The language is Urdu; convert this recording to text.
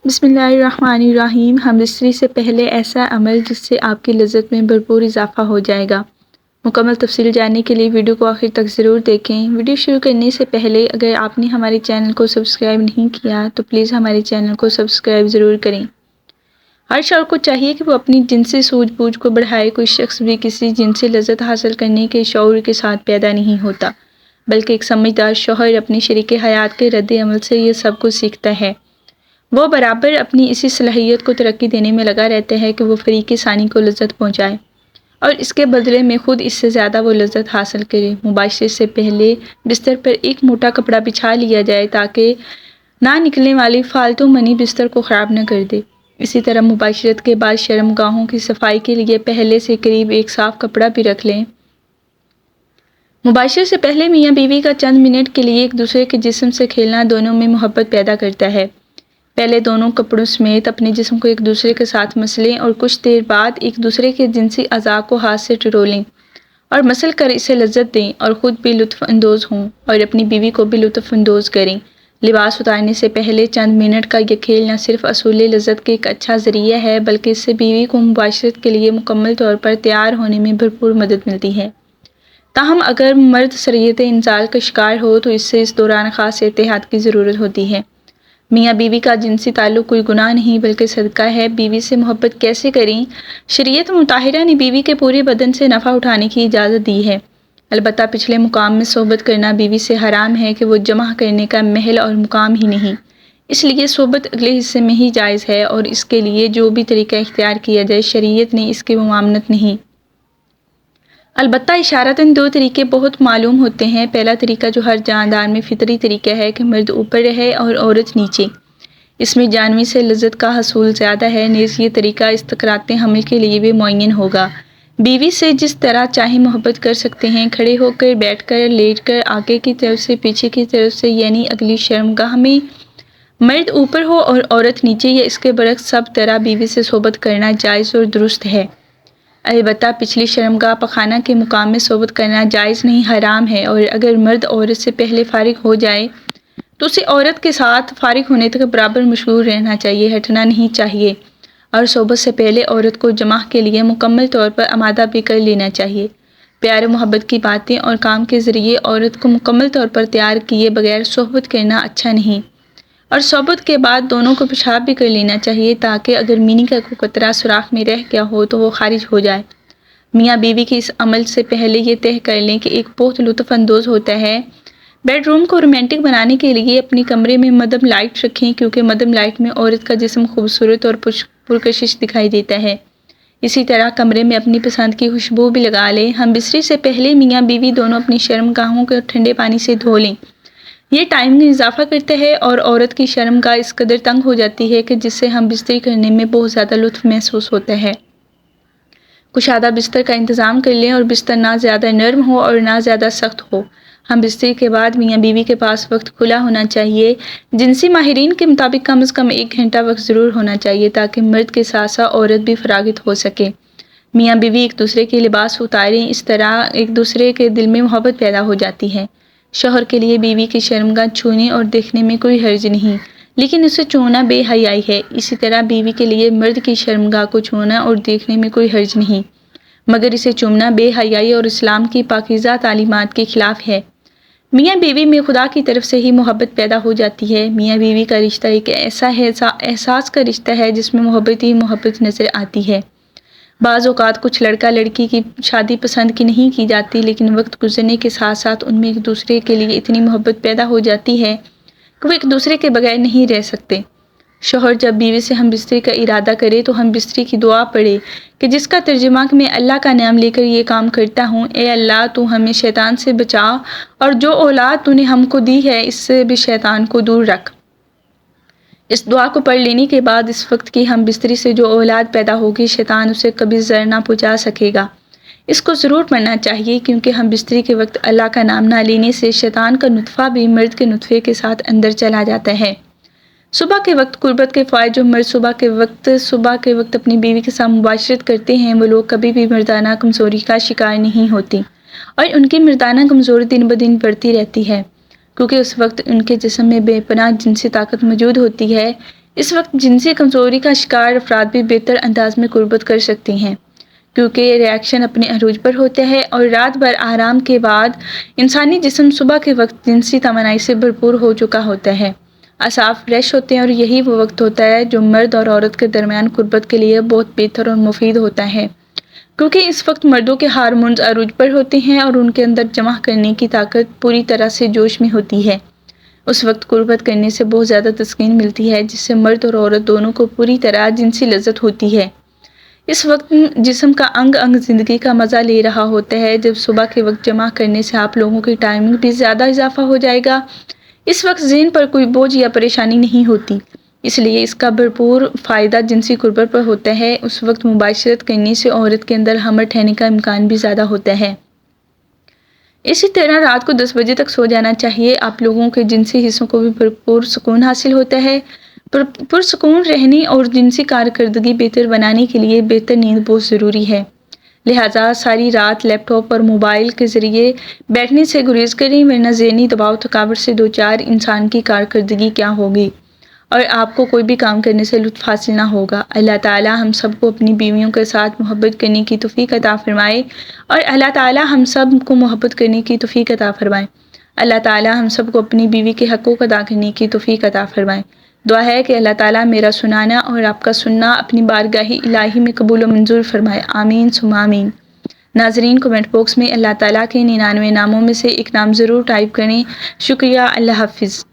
بسم اللہ الرحمن الرحیم۔ ہم بستری سے پہلے ایسا عمل جس سے آپ کی لذت میں بھرپور اضافہ ہو جائے گا۔ مکمل تفصیل جاننے کے لیے ویڈیو کو آخر تک ضرور دیکھیں۔ ویڈیو شروع کرنے سے پہلے اگر آپ نے ہمارے چینل کو سبسکرائب نہیں کیا تو پلیز ہمارے چینل کو سبسکرائب ضرور کریں۔ ہر شوہر کو چاہیے کہ وہ اپنی جنسی سوجھ بوجھ کو بڑھائے۔ کوئی شخص بھی کسی جنسی لذت حاصل کرنے کے شعور کے ساتھ پیدا نہیں ہوتا، بلکہ ایک سمجھدار شوہر اپنی شریک حیات کے رد عمل سے یہ سب کچھ سیکھتا ہے۔ وہ برابر اپنی اسی صلاحیت کو ترقی دینے میں لگا رہتا ہے کہ وہ فریق ثانی کو لذت پہنچائے اور اس کے بدلے میں خود اس سے زیادہ وہ لذت حاصل کرے۔ مباشرت سے پہلے بستر پر ایک موٹا کپڑا بچھا لیا جائے تاکہ نہ نکلنے والی فالتو منی بستر کو خراب نہ کر دے۔ اسی طرح مباشرت کے بعد شرم گاہوں کی صفائی کے لیے پہلے سے قریب ایک صاف کپڑا بھی رکھ لیں۔ مباشرت سے پہلے میاں بیوی کا چند منٹ کے لیے ایک دوسرے کے جسم سے کھیلنا دونوں میں محبت پیدا کرتا ہے۔ پہلے دونوں کپڑوں سمیت اپنے جسم کو ایک دوسرے کے ساتھ مسلیں اور کچھ دیر بعد ایک دوسرے کے جنسی اعضاء کو ہاتھ سے ٹٹولیں اور مسل کر اسے لذت دیں اور خود بھی لطف اندوز ہوں اور اپنی بیوی کو بھی لطف اندوز کریں۔ لباس اتارنے سے پہلے چند منٹ کا یہ کھیل نہ صرف حصول لذت کا ایک اچھا ذریعہ ہے بلکہ اس سے بیوی کو مباشرت کے لیے مکمل طور پر تیار ہونے میں بھرپور مدد ملتی ہے۔ تاہم اگر مرد سریت انزال کا شکار ہو تو اس سے اس دوران خاص احتیاط کی ضرورت ہوتی ہے۔ میاں بیوی کا جنسی تعلق کوئی گناہ نہیں بلکہ صدقہ ہے۔ بیوی سے محبت کیسے کریں؟ شریعت مطہرہ نے بیوی کے پورے بدن سے نفع اٹھانے کی اجازت دی ہے، البتہ پچھلے مقام میں صحبت کرنا بیوی سے حرام ہے کہ وہ جمع کرنے کا محل اور مقام ہی نہیں، اس لیے صحبت اگلے حصے میں ہی جائز ہے اور اس کے لیے جو بھی طریقہ اختیار کیا جائے شریعت نے اس کی ممانعت نہیں۔ البتہ اشارتاً دو طریقے بہت معلوم ہوتے ہیں۔ پہلا طریقہ جو ہر جاندار میں فطری طریقہ ہے کہ مرد اوپر رہے اور عورت نیچے، اس میں جانوی سے لذت کا حصول زیادہ ہے، نیز یہ طریقہ استقراط حمل کے لیے بھی معین ہوگا۔ بیوی سے جس طرح چاہے محبت کر سکتے ہیں، کھڑے ہو کر، بیٹھ کر، لیٹ کر، آگے کی طرف سے، پیچھے کی طرف سے، یعنی اگلی شرمگاہ میں مرد اوپر ہو اور عورت نیچے یا اس کے برعکس سب طرح بیوی سے صحبت کرنا جائز اور درست ہے۔ البتہ پچھلی شرمگاہ پخانہ کے مقام میں صحبت کرنا جائز نہیں، حرام ہے، اور اگر مرد عورت سے پہلے فارغ ہو جائے تو اسے عورت کے ساتھ فارغ ہونے تک برابر مشغول رہنا چاہیے، ہٹنا نہیں چاہیے، اور صحبت سے پہلے عورت کو جمع کے لیے مکمل طور پر آمادہ بھی کر لینا چاہیے۔ پیار و محبت کی باتیں اور کام کے ذریعے عورت کو مکمل طور پر تیار کیے بغیر صحبت کرنا اچھا نہیں، اور صحبت کے بعد دونوں کو پیشاب بھی کر لینا چاہیے تاکہ اگر مینی کا کوئی قطرہ سوراخ میں رہ گیا ہو تو وہ خارج ہو جائے۔ میاں بیوی کے اس عمل سے پہلے یہ طے کر لیں کہ ایک بہت لطف اندوز ہوتا ہے۔ بیڈ روم کو رومانٹک بنانے کے لیے اپنے کمرے میں مدھم لائٹ رکھیں کیونکہ مدھم لائٹ میں عورت کا جسم خوبصورت اور پرکشش دکھائی دیتا ہے۔ اسی طرح کمرے میں اپنی پسند کی خوشبو بھی لگا لیں۔ ہم بستری سے پہلے میاں بیوی دونوں اپنی شرمگاہوں کو ٹھنڈے پانی سے دھو لیں۔ یہ ٹائم میں اضافہ کرتا ہے اور عورت کی شرمگاہ اس قدر تنگ ہو جاتی ہے کہ جس سے ہم بستری کرنے میں بہت زیادہ لطف محسوس ہوتا ہے۔ کشادہ بستر کا انتظام کر لیں اور بستر نہ زیادہ نرم ہو اور نہ زیادہ سخت ہو۔ ہم بستری کے بعد میاں بیوی کے پاس وقت کھلا ہونا چاہیے۔ جنسی ماہرین کے مطابق کم از کم 1 گھنٹہ وقت ضرور ہونا چاہیے تاکہ مرد کے ساتھ ساتھ عورت بھی فراغت ہو سکے۔ میاں بیوی ایک دوسرے کے لباس اتاریں، اس طرح ایک دوسرے کے دل میں محبت پیدا ہو جاتی ہے۔ شوہر کے لیے بیوی کی شرمگاہ چھونے اور دیکھنے میں کوئی حرج نہیں، لیکن اسے چھونا بے حیائی ہے۔ اسی طرح بیوی کے لیے مرد کی شرمگاہ کو چھونا اور دیکھنے میں کوئی حرج نہیں، مگر اسے چومنا بے حیائی اور اسلام کی پاکیزہ تعلیمات کے خلاف ہے۔ میاں بیوی میں خدا کی طرف سے ہی محبت پیدا ہو جاتی ہے۔ میاں بیوی کا رشتہ ایک ایسا احساس کا رشتہ ہے جس میں محبت ہی محبت نظر آتی ہے۔ بعض اوقات کچھ لڑکا لڑکی کی شادی پسند کی نہیں کی جاتی، لیکن وقت گزرنے کے ساتھ ساتھ ان میں ایک دوسرے کے لیے اتنی محبت پیدا ہو جاتی ہے کہ وہ ایک دوسرے کے بغیر نہیں رہ سکتے۔ شوہر جب بیوی سے ہم بستری کا ارادہ کرے تو ہم بستری کی دعا پڑھے کہ جس کا ترجمہ کہ میں اللہ کا نام لے کر یہ کام کرتا ہوں، اے اللہ تو ہمیں شیطان سے بچا اور جو اولاد تو نے ہم کو دی ہے اس سے بھی شیطان کو دور رکھ۔ اس دعا کو پڑھ لینے کے بعد اس وقت کی ہم بستری سے جو اولاد پیدا ہوگی شیطان اسے کبھی زر نہ پہنچا سکے گا۔ اس کو ضرور پڑھنا چاہیے کیونکہ ہم بستری کے وقت اللہ کا نام نہ لینے سے شیطان کا نطفہ بھی مرد کے نطفے کے ساتھ اندر چلا جاتا ہے۔ صبح کے وقت قربت کے فوائد۔ جو مرد صبح کے وقت اپنی بیوی کے ساتھ مباشرت کرتے ہیں وہ لوگ کبھی بھی مردانہ کمزوری کا شکار نہیں ہوتی اور ان کی مردانہ کمزوری دن بدن بڑھتی رہتی ہے کیونکہ اس وقت ان کے جسم میں بے پناہ جنسی طاقت موجود ہوتی ہے۔ اس وقت جنسی کمزوری کا شکار افراد بھی بہتر انداز میں قربت کر سکتے ہیں، کیونکہ ری ایکشن اپنے عروج پر ہوتا ہے اور رات بھر آرام کے بعد انسانی جسم صبح کے وقت جنسی توانائی سے بھرپور ہو چکا ہوتا ہے، اعصاب فریش ہوتے ہیں، اور یہی وہ وقت ہوتا ہے جو مرد اور عورت کے درمیان قربت کے لیے بہت بہتر اور مفید ہوتا ہے، کیونکہ اس وقت مردوں کے ہارمونز عروج پر ہوتے ہیں اور ان کے اندر جمع کرنے کی طاقت پوری طرح سے جوش میں ہوتی ہے۔ اس وقت قربت کرنے سے بہت زیادہ تسکین ملتی ہے، جس سے مرد اور عورت دونوں کو پوری طرح جنسی لذت ہوتی ہے۔ اس وقت جسم کا انگ انگ زندگی کا مزہ لے رہا ہوتا ہے۔ جب صبح کے وقت جمع کرنے سے آپ لوگوں کی ٹائمنگ بھی زیادہ اضافہ ہو جائے گا۔ اس وقت ذہن پر کوئی بوجھ یا پریشانی نہیں ہوتی، اس لیے اس کا بھرپور فائدہ جنسی قربت پر ہوتا ہے۔ اس وقت مباشرت کرنے سے عورت کے اندر حمل ٹھہرنے کا امکان بھی زیادہ ہوتا ہے۔ اسی طرح رات کو 10 بجے تک سو جانا چاہیے۔ آپ لوگوں کے جنسی حصوں کو بھی بھرپور سکون حاصل ہوتا ہے۔ پرسکون رہنے اور جنسی کارکردگی بہتر بنانے کے لیے بہتر نیند بہت ضروری ہے، لہٰذا ساری رات لیپ ٹاپ اور موبائل کے ذریعے بیٹھنے سے گریز کریں، ورنہ ذہنی دباؤ تھکاوٹ سے دوچار انسان کی کارکردگی کیا ہوگی اور آپ کو کوئی بھی کام کرنے سے لطف حاصل نہ ہوگا۔ اللہ تعالیٰ ہم سب کو اپنی بیویوں کے ساتھ محبت کرنے کی توفیق عطا فرمائے، اور اللہ تعالیٰ ہم سب کو محبت کرنے کی توفیق عطا فرمائے۔ اللہ تعالیٰ ہم سب کو اپنی بیوی کے حقوق ادا کرنے کی توفیق عطا فرمائے۔ دعا ہے کہ اللہ تعالیٰ میرا سنانا اور آپ کا سننا اپنی بارگاہ الہی میں قبول و منظور فرمائے، آمین ثم آمین۔ ناظرین، کمنٹ باکس میں اللہ تعالیٰ کے 99 ناموں میں سے ایک نام ضرور ٹائپ کریں۔ شکریہ، اللہ حافظ۔